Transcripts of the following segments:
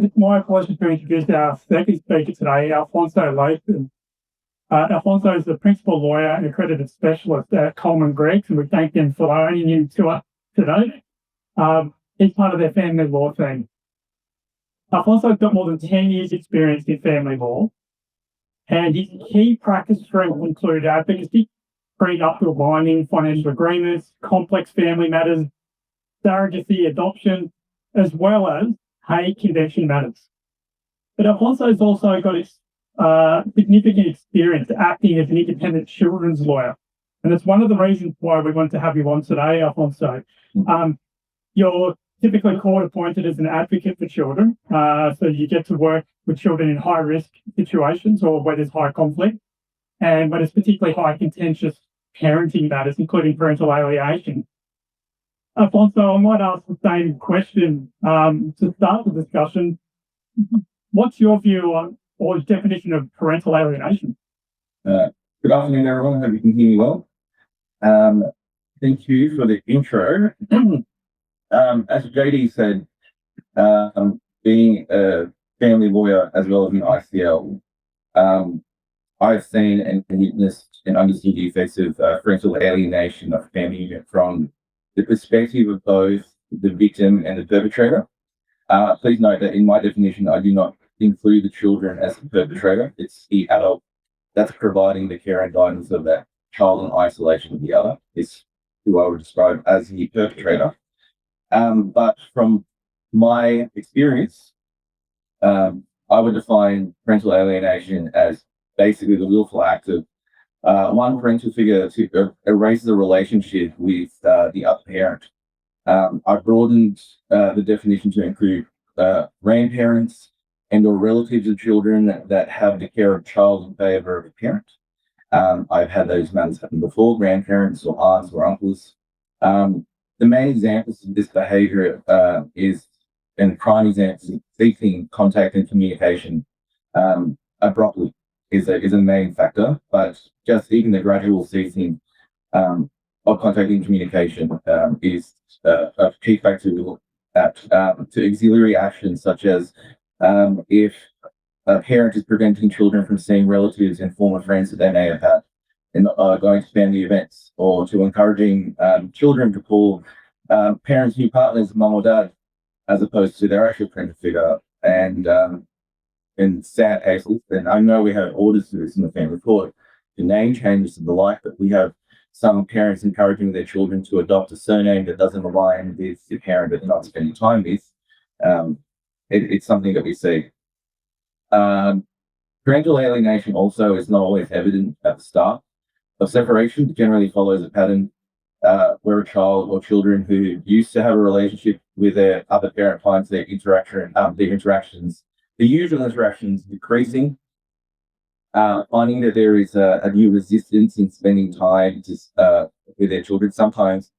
It's my pleasure to introduce our second speaker today, Alfonso Layson. Alfonso is the principal lawyer and accredited specialist at Coleman Greggs, and we thank him for loaning him to us today. He's part of their family law team. Alfonso's got more than 10 years' experience in family law, and his key practice strengths include advocacy, pre-nuptial binding, financial agreements, complex family matters, surrogacy, adoption, as well as Hague Convention matters. But Alfonso's also got significant experience acting as an independent children's lawyer. And it's one of the reasons why we want to have you on today, Alfonso. You're typically court appointed as an advocate for children. So you get to work with children in high risk situations or where there's high conflict, and when it's particularly high contentious parenting matters, including parental alienation. Alfonso, I might ask the same question to start the discussion. What's your view on or definition of parental alienation? Good afternoon, everyone. Hope you can hear me well. Thank you for the intro. As JD said, being a family lawyer as well as an ICL, I've seen and witnessed and understood the effects of parental alienation of family unit from the perspective of both the victim and the perpetrator. Please note that in my definition, I do not include the children as the perpetrator. It's the adult that's providing the care and guidance of that child in isolation of the other is who I would describe as the perpetrator. But from my experience, I would define parental alienation as basically the willful act of one parental figure to erase the relationship with the other parent. I broadened the definition to include grandparents and or relatives of children that have the care of a child in favor of a parent. I've had those matters happen before, grandparents or aunts or uncles. The main examples of this behavior and prime examples of seeking contact and communication abruptly is a main factor, but just even the gradual ceasing of contact and communication is a key factor to look at. To auxiliary actions such as if a parent is preventing children from seeing relatives and former friends that they may have had and going to family events, or to encouraging children to call parents' new partners mum or dad as opposed to their actual parental figure. And in sad cases, and I know we have orders to this in the family court, to name changes and the like, but we have some parents encouraging their children to adopt a surname that doesn't align with the parent that they're not spending time with. It's something that we see. Parental alienation also is not always evident at the start of separation. It generally follows a pattern where a child or children who used to have a relationship with their other parent finds their usual interactions decreasing, finding that there is a new resistance in spending time with their children, sometimes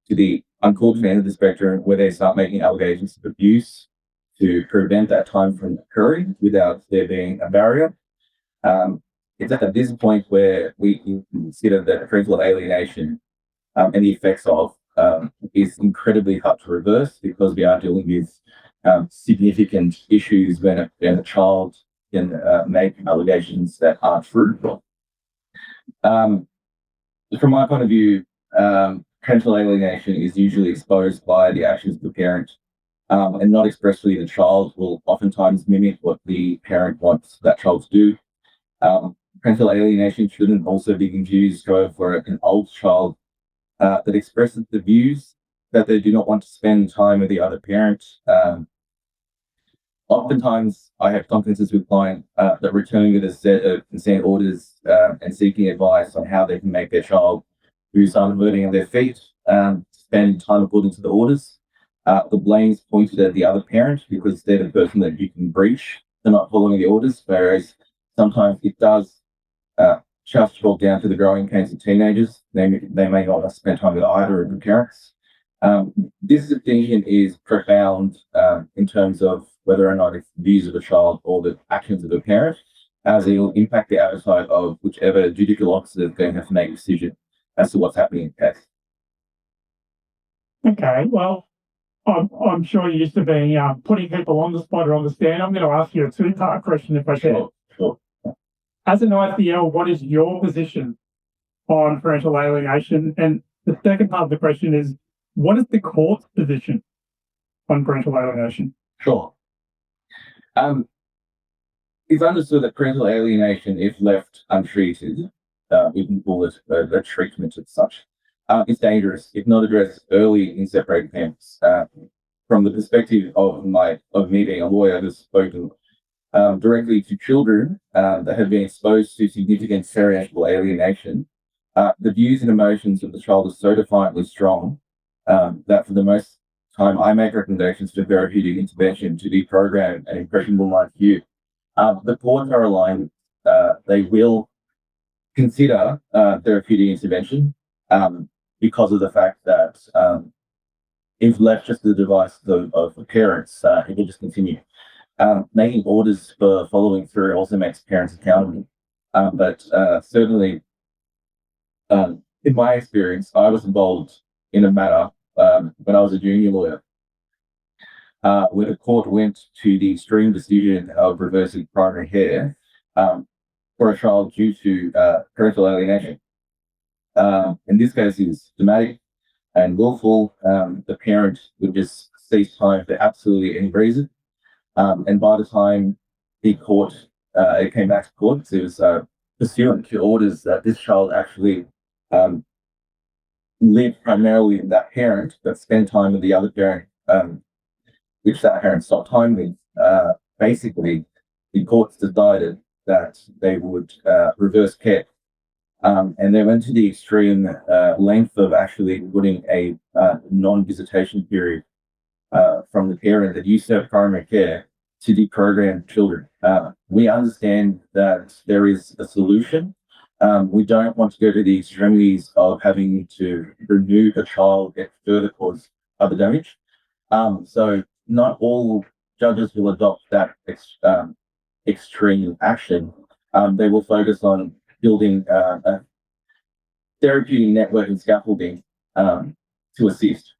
to the uncalled end of the spectrum, where they start making allegations of abuse to prevent that time from occurring without there being a barrier. It's at this point where we consider that parental alienation and the effects of is incredibly hard to reverse, because we are dealing with significant issues when a child can make allegations that aren't true. From my point of view, parental alienation is usually exposed by the actions of the parent, and not expressly. The child will oftentimes mimic what the parent wants that child to do. Parental alienation shouldn't also be confused for an old child that expresses the views that they do not want to spend time with the other parent. Oftentimes, I have conferences with clients that return with a set of consent orders and seeking advice on how they can make their child, who's unloading on their feet, spend time according to the orders. The blame is pointed at the other parent because they're the person that you can breach for not following the orders, whereas sometimes it does just fall down to the growing pains of teenagers. They may not spend time with either of the parents. This opinion is profound in terms of whether or not it's the views of the child or the actions of the parent, as it will impact the appetite of whichever judicial officer is going to have to make a decision as to what's happening in the case. Okay, well, I'm sure you're used to being putting people on the spot or on the stand. I'm going to ask you a two-part question if I can. Sure. As an ICL, what is your position on parental alienation? And the second part of the question is, what is the court's position on parental alienation? Sure. It's understood that parental alienation, if left untreated, we can call it a treatment as such, is dangerous if not addressed early in separated families. From the perspective of me being a lawyer who's spoken directly to children that have been exposed to significant parental alienation, the views and emotions of the child are so defiantly strong that for the most time I make recommendations for therapeutic intervention to deprogram an impressionable mind view. The courts are aligned. They will consider therapeutic intervention because of the fact that if left just to the device of the parents, it will just continue. Making orders for following through also makes parents accountable. But certainly, in my experience, I was involved in a matter when I was a junior lawyer where the court went to the extreme decision of reversing primary care for a child due to parental alienation. In this case, it was dramatic and willful. The parent would just cease time for absolutely any reason. And by the time it came back to court, it was pursuant to orders that this child actually lived primarily with that parent, but spent time with the other parent, which that parent stopped time with. Basically, the courts decided that they would reverse care. And they went to the extreme length of actually putting a non-visitation period from the parent that used to have primary care to deprogram children. We understand that there is a solution. We don't want to go to the extremities of having to remove a child and further cause other damage. So not all judges will adopt that extreme action. They will focus on building a therapeutic network and scaffolding to assist.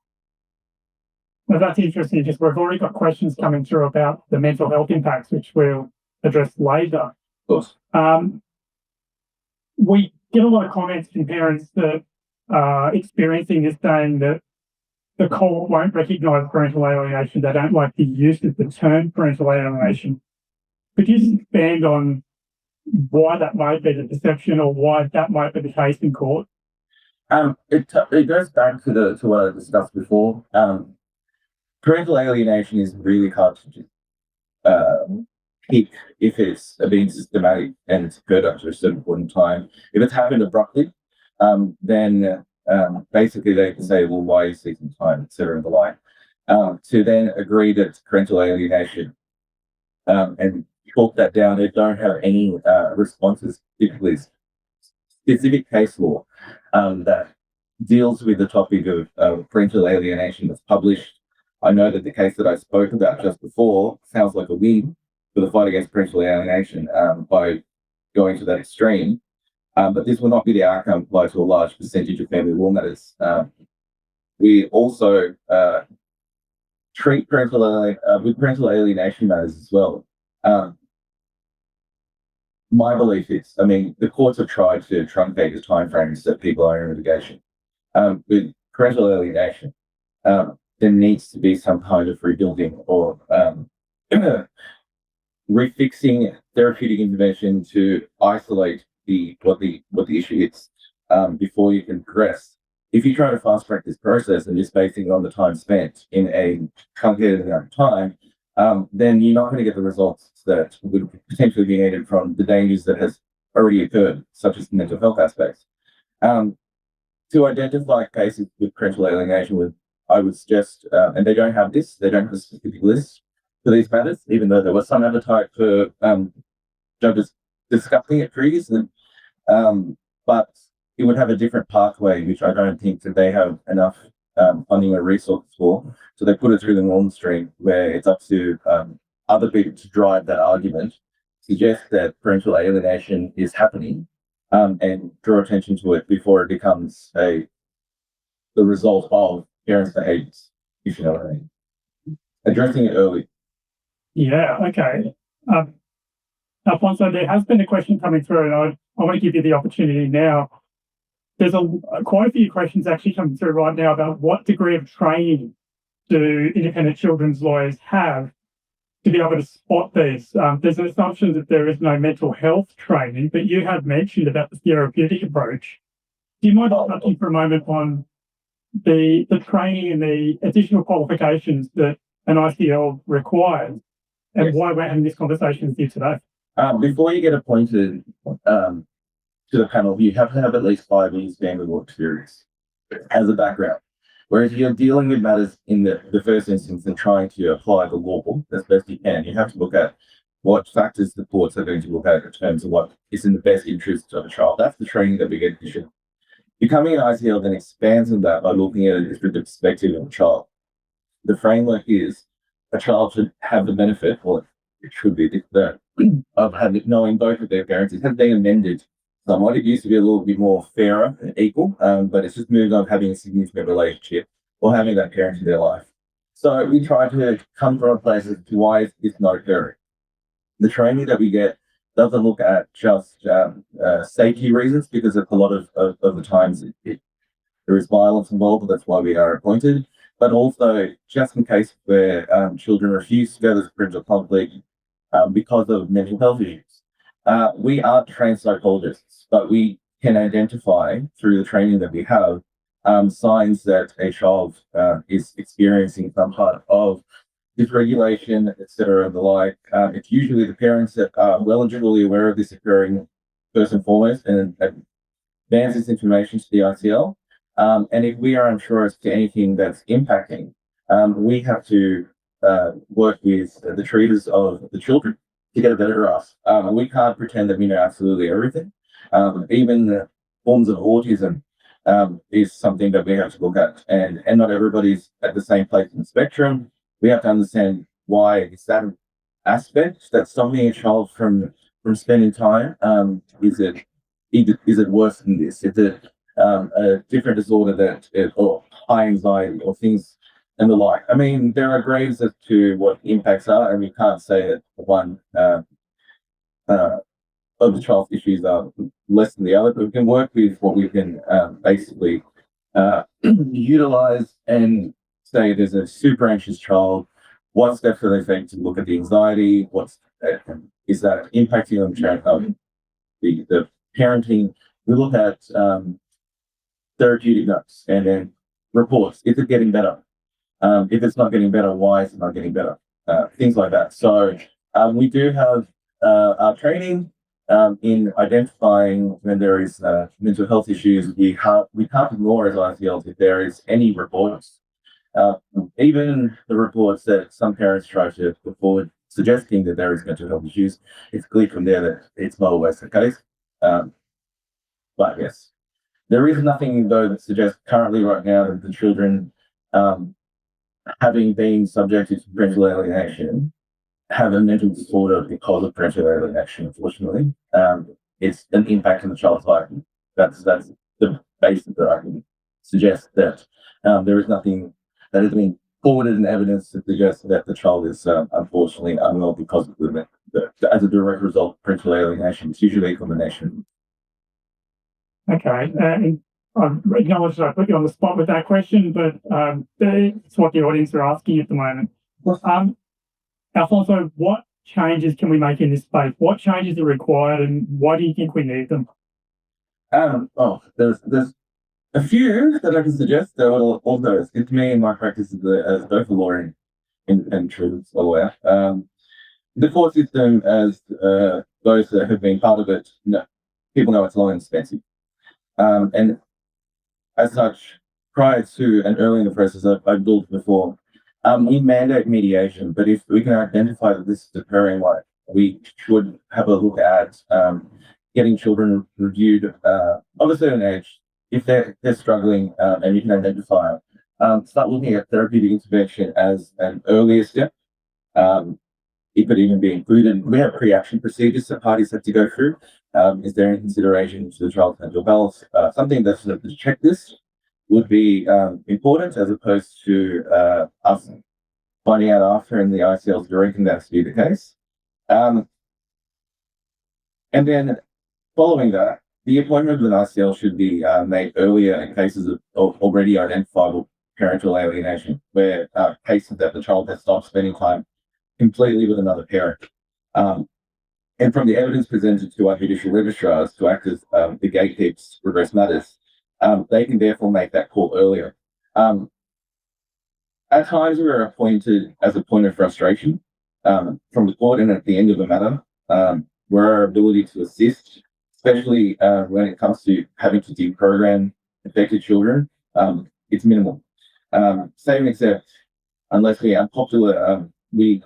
Well, that's interesting because we've already got questions coming through about the mental health impacts, which we'll address later. Of course. We get a lot of comments from parents that are experiencing this, saying that the court won't recognise parental alienation. They don't like the use of the term parental alienation. Could you expand on why that might be the perception or why that might be the case in court? It goes back to what I discussed before. Parental alienation is really hard to pick if it's being systematic and it's occurred up to a certain point in time. If it's happened abruptly, then basically they can say, well, why are you seeking time, etc. and the like. To then agree that it's parental alienation and talk that down, they don't have any responses, typically specific case law that deals with the topic of parental alienation that's published. I know that the case that I spoke about just before sounds like a win for the fight against parental alienation by going to that extreme. But this will not be the outcome applied to a large percentage of family law matters. We also treat with parental alienation matters as well. My belief is, the courts have tried to truncate the timeframes that people are in litigation. With parental alienation, there needs to be some kind of rebuilding or refixing therapeutic intervention to isolate what the issue is before you can progress. If you try to fast track this process and just basing it on the time spent in a truncated amount of time, then you're not going to get the results that would potentially be needed from the dangers that has already occurred, such as the mental health aspects. To identify cases with parental alienation, I would suggest, and they don't have a specific list for these matters, even though there was some appetite for judges discussing it previously. But it would have a different pathway, which I don't think that they have enough funding or resources for. So they put it through the norm stream, where it's up to other people to drive that argument, suggest that parental alienation is happening, and draw attention to it before it becomes the result of parents' behaviours, if you know what I mean. addressing it early. Yeah, okay. Alfonso, there has been a question coming through, and I want to give you the opportunity now. There's quite a few questions actually coming through right now about what degree of training do independent children's lawyers have to be able to spot these. There's an assumption that there is no mental health training, but you have mentioned about the therapeutic approach. Do you mind touching for a moment on the training and the additional qualifications that an ICL requires, and why we're having this conversation with you today? Before you get appointed to the panel, you have to have at least 5 years family law experience as a background. Whereas you're dealing with matters in the first instance and trying to apply the law as best you can, you have to look at what factors the courts are going to look at in terms of what is in the best interest of a child. That's the training that we get issued. Becoming an ICL then expands on that by looking at a different perspective of a child. The framework is a child should have the benefit, or it should be the of knowing both of their parents. It has been amended somewhat. It used to be a little bit more fairer and equal, but it's just moved on having a significant relationship or having that parent in their life. So we try to come from a place as to why it's not occurring. The training that we get doesn't look at just safety reasons, because a lot of the times there is violence involved. That's why we are appointed. But also just in case where children refuse to go to the parental conflict because of mental health issues. We aren't trained psychologists, but we can identify through the training that we have signs that a child is experiencing some part of dysregulation, etc. and the like. It's usually the parents that are well and truly aware of this occurring first and foremost, and advance this information to the ICL. And if we are unsure as to anything that's impacting, we have to work with the treaters of the children to get a better grasp. We can't pretend that we know absolutely everything. Even the forms of autism is something that we have to look at, and not everybody's at the same place in the spectrum. We have to understand why it's that aspect that's stopping a child from spending time. Is it worse than this? Is it a different disorder or high anxiety or things and the like? I mean, there are grades as to what impacts are, and we can't say that one of the child's issues are less than the other, but we can work with what we can basically utilize and say there's a super anxious child. What steps are they taking to look at the anxiety? Is that impacting on the parenting? We look at therapeutic notes and then reports. Is it getting better? If it's not getting better, why is it not getting better? Things like that. So we do have our training in identifying when there is mental health issues. We can't ignore as ICLs if there is any reports. Even the reports that some parents try to put forward suggesting that there is mental health issues, it's clear from there that it's not always the case. But yes, there is nothing though that suggests currently right now that the children having been subjected to parental alienation have a mental disorder because of parental alienation, unfortunately. It's an impact on the child's life. That's the basis that I can suggest that there is nothing that has been forwarded in evidence to suggest that the child is unfortunately unwell because of as a direct result of parental alienation. It's usually a combination. Okay, and I acknowledge that I put you on the spot with that question, but it's what the audience are asking at the moment. Alfonso, what changes can we make in this space? What changes are required, and why do you think we need them? There's a few that I can suggest that will also assist me in my practice as both a lawyer and children's lawyer. The court system, as those that have been part of it, people know it's long and expensive. And as such, prior to and early in the process, I've built before, we mandate mediation, but if we can identify that this is occurring, we should have a look at getting children reviewed of a certain age. If they're struggling and you can identify it, start looking at therapeutic intervention as an earlier step. It could even be included. We have pre-action procedures that parties have to go through. Is there any consideration to the child's mental health? Something that's the checklist would be important, as opposed to us finding out after and the ICLs directing that to be the case. And then following that, the appointment of an ICL should be made earlier in cases of already identifiable parental alienation, where cases that the child has stopped spending time completely with another parent. And from the evidence presented to our judicial registrars to act as the gatekeepers to redress matters, they can therefore make that call earlier. At times, we are appointed as a point of frustration from the court and at the end of the matter, where our ability to assist, especially when it comes to having to deprogram affected children, it's minimal. Same except unless we are unpopular,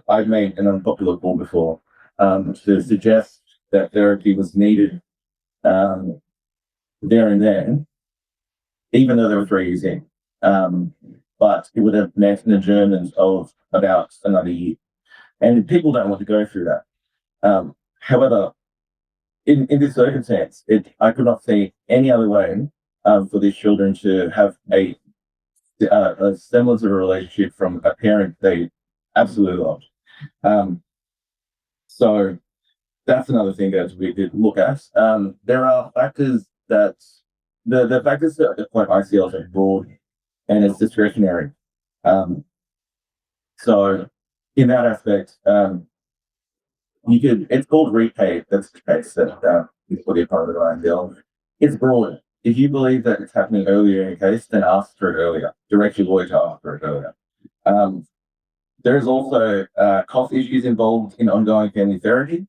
I've made an unpopular call before to suggest that therapy was needed there and then, even though there were 3 years in. But it would have meant an adjournment of about another year. And people don't want to go through that. However, in this circumstance, I could not see any other way for these children to have a semblance of a relationship from a parent they absolutely loved. So that's another thing that we did look at. There are factors that the factors that appoint ICLs are broad and it's discretionary. So in that aspect, it's called repay. That's the case that is for the appointment of ICL. It's broad. If you believe that it's happening earlier in a case, then ask for it earlier. Direct your lawyer to ask for it earlier. There's also cost issues involved in ongoing family therapy.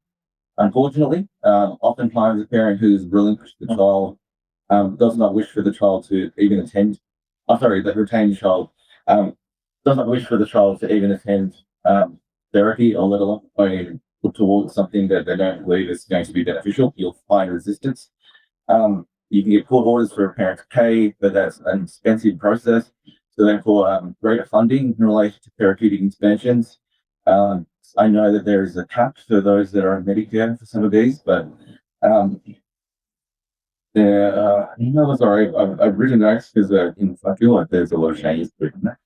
Unfortunately, oftentimes a parent who's relinquished the child does not wish for the child to even attend. The retained child does not wish for the child to even attend therapy, or let alone put towards something that they don't believe is going to be beneficial. You'll find resistance. You can get court orders for a parent to pay, but that's an expensive process. So therefore, greater funding in relation to therapeutic interventions. I know that there is a cap for those that are on Medicare for some of these, but sorry, I've written notes because I feel like there's a lot of changes written there.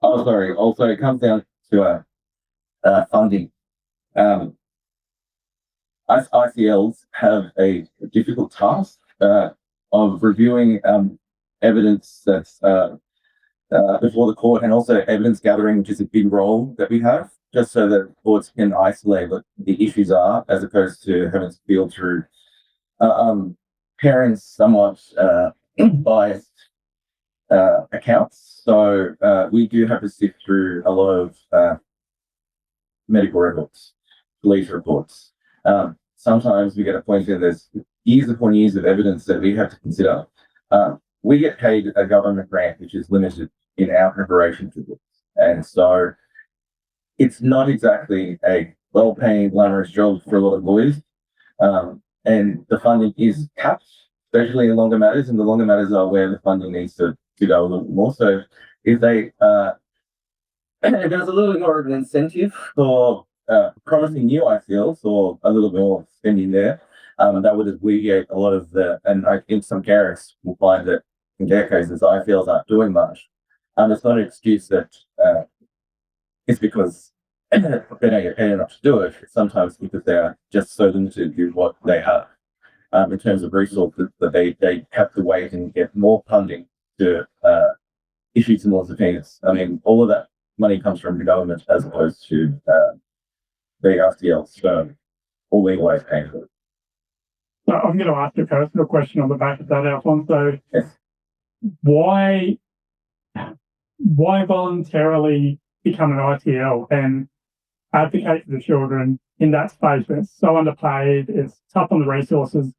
Sorry. Also, it comes down to funding. ICLs have a difficult task of reviewing evidence that's before the court, and also evidence gathering, which is a big role that we have, just so that courts can isolate what the issues are, as opposed to having to feel through parents' somewhat biased accounts. So we do have to sift through a lot of medical records, police reports. Sometimes we get a point where there's years upon years of evidence that we have to consider. We get paid a government grant, which is limited in our preparation to this. And so it's not exactly a well-paying, glamorous job for a lot of lawyers. And the funding is capped, especially in longer matters, and the longer matters are where the funding needs to go a little more. So if there's a little bit more of an incentive for promising new ICLs, or a little bit more spending there, that would alleviate a lot of and I think some carers will find that in their cases, ICLs aren't doing much. It's not an excuse that it's because they don't get paid enough to do it. It's sometimes because they are just so limited with what they have in terms of resources that they have to wait and get more funding to issue some more subpoenas. I mean, all of that money comes from the government as opposed to the ICLs. So all legal ways paying for it. So I'm going to ask a personal question on the back of that, Alfonso. Yes. Why voluntarily become an ICL and advocate for the children in that space? It's so underpaid, it's tough on the resources.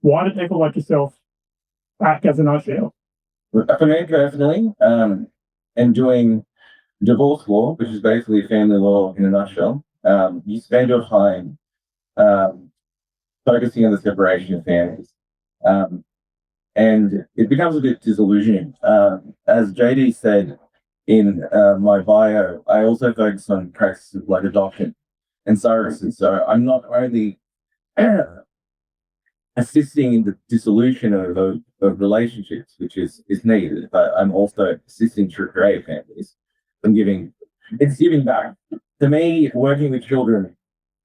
Why do people like yourself act as an ICL? For me personally, and doing divorce law, which is basically family law in a nutshell, you spend your time focusing on the separation of families. And it becomes a bit disillusioning. As JD said in my bio, I also focus on practices like adoption and surrogacy. So I'm not only assisting in the dissolution of relationships, which is needed, but I'm also assisting to create families and it's giving back. To me, working with children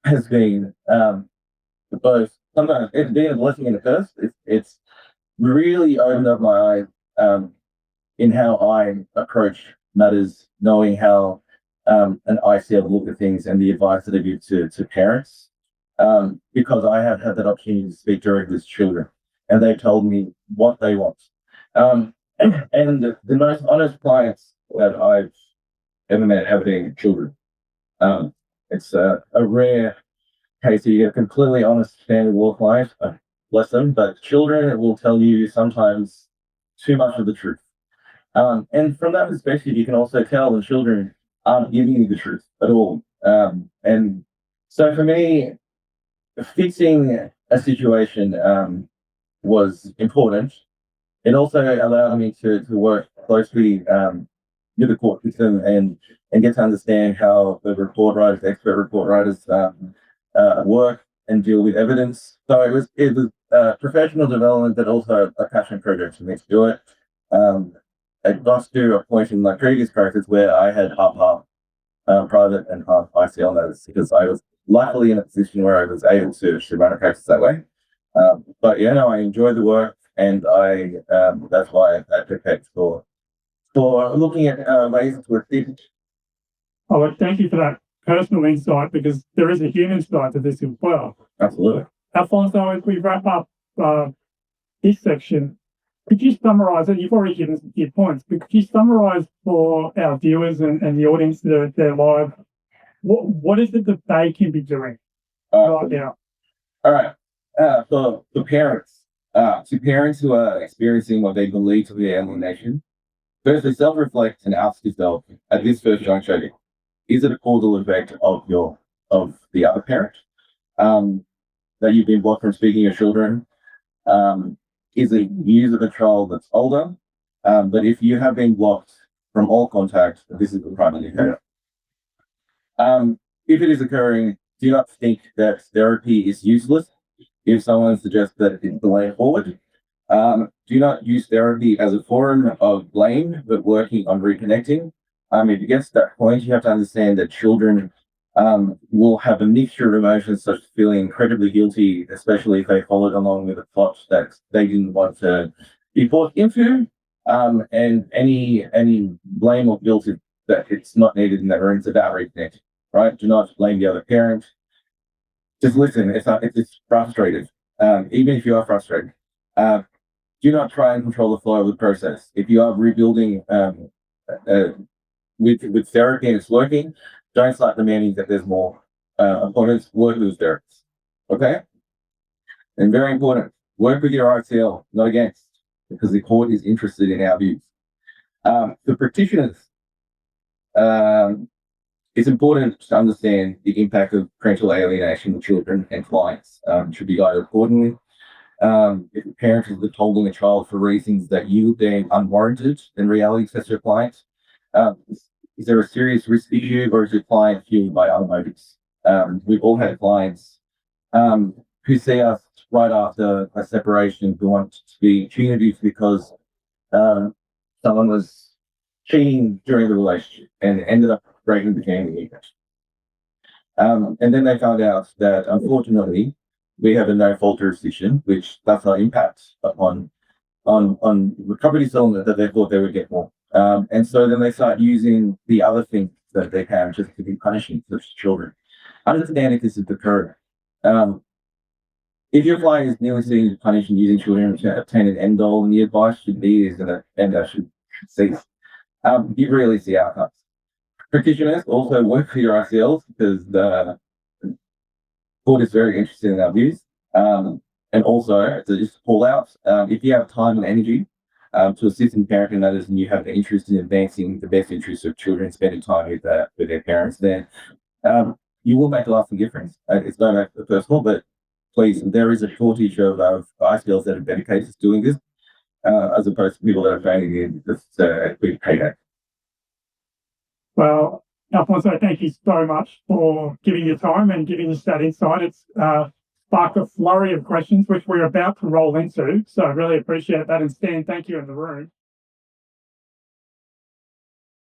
has been both sometimes it's been a blessing and a curse. It's really opened up my eyes in how I approach matters, knowing how an ICL look at things and the advice that I give to parents, because I have had that opportunity to speak directly to children, and they've told me what they want. And the most honest clients that I've ever met have been children. It's a rare case you get a completely honest standard walk life. Bless them, but children will tell you sometimes too much of the truth. And from that perspective, you can also tell the children aren't giving you the truth at all. And so for me, fixing a situation was important. It also allowed me to work closely with the court system and get to understand how the report writers, expert report writers work and deal with evidence. So it was professional development, but also a passion project for me to do it. It got to a point in my previous practice where I had half private and half ICL matters because I was luckily in a position where I was able to run a practice that way. But yeah, no, I enjoy the work, and that's why I advocate for looking at ways to assist. Oh, well, thank you for that personal insight, because there is a human side to this as well. Absolutely. Alfonso, as we wrap up this section, could you summarize it? You've already given some key points, but could you summarize for our viewers and the audience that are there live, what is it that they can be doing right now? All right. For parents, to parents who are experiencing what they believe to be alienation, firstly, self-reflect and ask yourself at this first juncture, is it a causal effect of the other parent that you've been blocked from speaking to your children? Is it user control that's older? But if you have been blocked from all contact, this is the primary indicator. If it is occurring, do not think that therapy is useless. If someone suggests that it's the way forward, do not use therapy as a forum of blame, but working on reconnecting. If it gets to that point, you have to understand that children will have a mixture of emotions, such as feeling incredibly guilty, especially if they followed along with a plot that they didn't want to be forced into, and any blame or guilt that it's not needed in that room. It's about reconnecting, right? Do not blame the other parent. Just listen. If it's frustrated, even if you are frustrated, do not try and control the flow of the process. If you are rebuilding with therapy and it's working, don't start demanding that there's more appointments. Work with therapists, okay? And very important, work with your ICL, not against, because the court is interested in our views. For practitioners, it's important to understand the impact of parental alienation on children and clients. Should be guided accordingly. If a parent is withholding a child for reasons that you deem unwarranted in reality, assess your client. Is there a serious risk issue, or is your client fueled by other motives? We've all had clients who see us right after a separation who want to be punitive because someone was cheating during the relationship and ended up breaking the family. And then they found out that, unfortunately, we have a no-fault jurisdiction, which does not impact on recovery settlement that they thought they would get more. And so then they start using the other things that they can just to be punishing such children. Understand if this is occurring. If your client is nearly seeking to punish and using children to obtain an end goal, and the advice should be is that an end goal should cease. You really see outcomes. Practitioners also work for your ICLs because the court is very interested in our views. And also, to just call out, if you have time and energy to assist in parenting matters and you have an interest in advancing the best interests of children, spending time with their parents, then you will make a lasting difference. It's not personal, but please, there is a shortage of ICLs that are dedicated to doing this, as opposed to people that are training in just a quick payday. Well, Alfonso, thank you so much for giving your time and giving us that insight. It's sparked a flurry of questions, which we're about to roll into. So I really appreciate that. And Stan, thank you in the room.